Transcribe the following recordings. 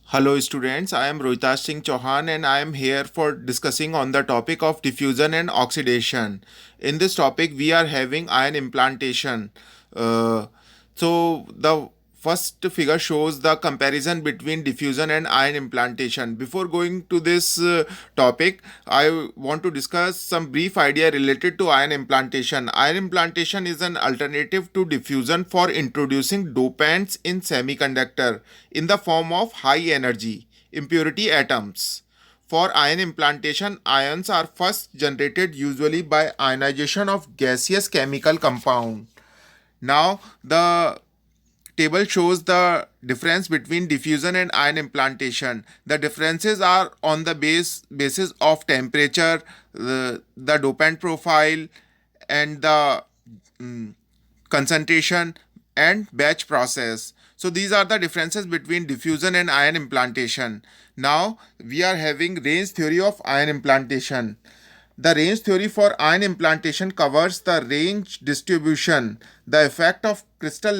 Hello students, I am Rohitash Singh Chohan and I am here for discussing on the topic of diffusion and oxidation. In this topic we are having ion implantation. Uh, the first figure shows the comparison between diffusion and ion implantation. Before going to this topic, I want to discuss some brief idea related to ion implantation. Ion implantation is an alternative to diffusion for introducing dopants in semiconductor in the form of high energy impurity atoms. For ion implantation, ions are first generated usually by ionization of gaseous chemical compound. Now, the table shows the difference between diffusion and ion implantation. The differences are on the basis of temperature, the dopant profile, and the mm, concentration and batch process. So these are the differences between diffusion and ion implantation. Now we are having range theory of ion implantation. The range theory for ion implantation covers the range distribution, the effect of crystal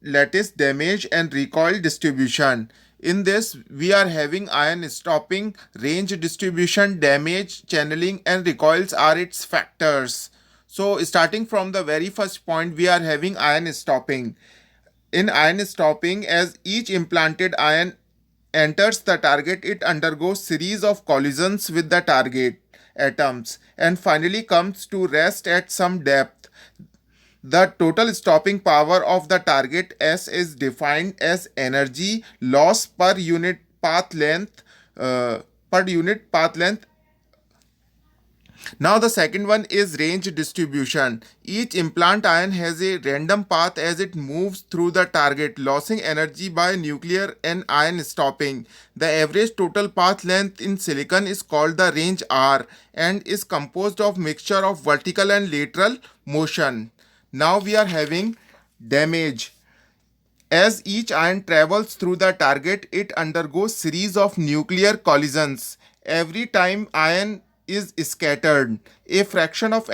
lattice damage and recoil distribution. In this, we are having ion stopping, range distribution, damage, channeling, and recoils are its factors. So, starting from the very first point, we are having ion stopping. In ion stopping, as each implanted ion enters the target, it undergoes series of collisions with the target atoms and finally comes to rest at some depth. The total stopping power of the target S is defined as energy loss per unit path length uh, per unit path length. Now the second one is range distribution. Each implant ion has a random path as it moves through the target, losing energy by nuclear and ion stopping. The average total path length in silicon is called the range R and is composed of mixture of vertical and lateral motion. Now we are having damage. As each ion travels through the target, it undergoes series of nuclear collisions. Every time ion is scattered, a fraction of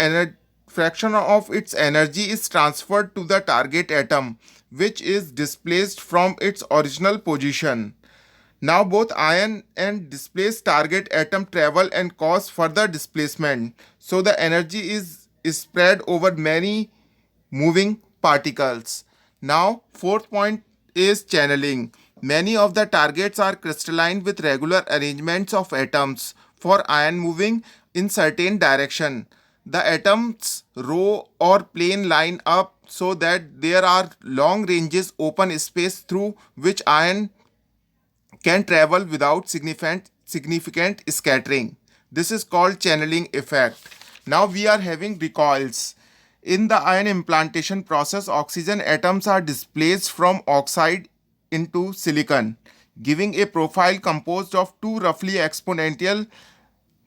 its energy is transferred to the target atom, which is displaced from its original position. Now both ion and displaced target atom travel and cause further displacement. So the energy is spread over many moving particles. Now, fourth point is channeling. Many of the targets are crystalline with regular arrangements of atoms for ion moving in certain direction. The atoms row or plane line up so that there are long ranges open space through which ion can travel without significant scattering. This is called channeling effect. Now we are having recoils. In the ion implantation process, oxygen atoms are displaced from oxide into silicon, giving a profile composed of two roughly exponential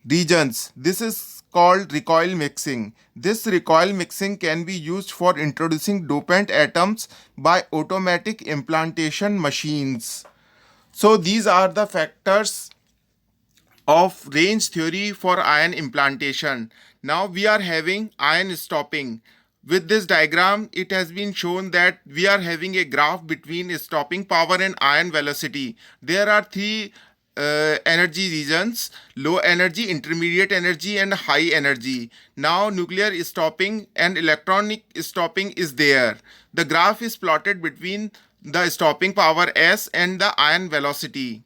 regions. This is called recoil mixing. This recoil mixing can be used for introducing dopant atoms by automatic implantation machines. So these are the factors of range theory for ion implantation. Now we are having ion stopping. With this diagram, it has been shown that we are having a graph between stopping power and ion velocity. There are three energy regions: low energy, intermediate energy, and high energy. Now nuclear stopping and electronic stopping is there. The graph is plotted between the stopping power S and the ion velocity.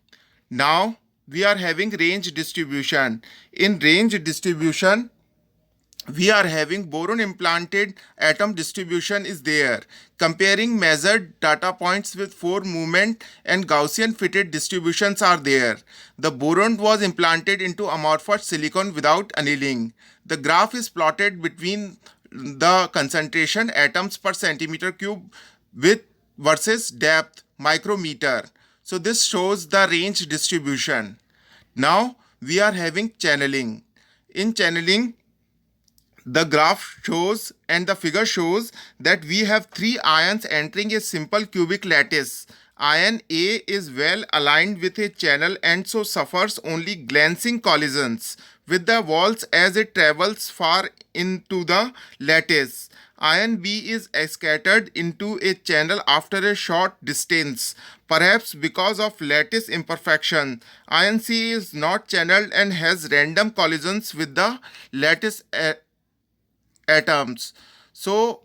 Now we are having range distribution. In range distribution, we are having boron implanted atom distribution is there. Comparing measured data points with four movement and Gaussian fitted distributions are there. The boron was implanted into amorphous silicon without annealing. The graph is plotted between the concentration atoms per centimeter cube with versus depth micrometer. So this shows the range distribution. Now we are having channeling. In channeling, the graph shows and the figure shows that we have three ions entering a simple cubic lattice. Ion A is well aligned with a channel and so suffers only glancing collisions with the walls as it travels far into the lattice. Ion B is scattered into a channel after a short distance, perhaps because of lattice imperfection. Ion C is not channeled and has random collisions with the lattice atoms. So,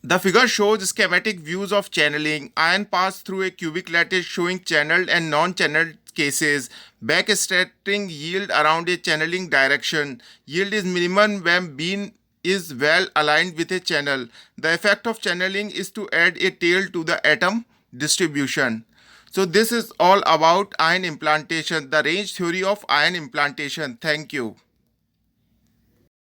the figure shows schematic views of channeling. Ion pass through a cubic lattice showing channeled and non-channeled cases. Backscattering yield around a channeling direction. Yield is minimum when beam is well aligned with a channel. The effect of channeling is to add a tail to the atom distribution. So this is all about ion implantation, the range theory of ion implantation. Thank you.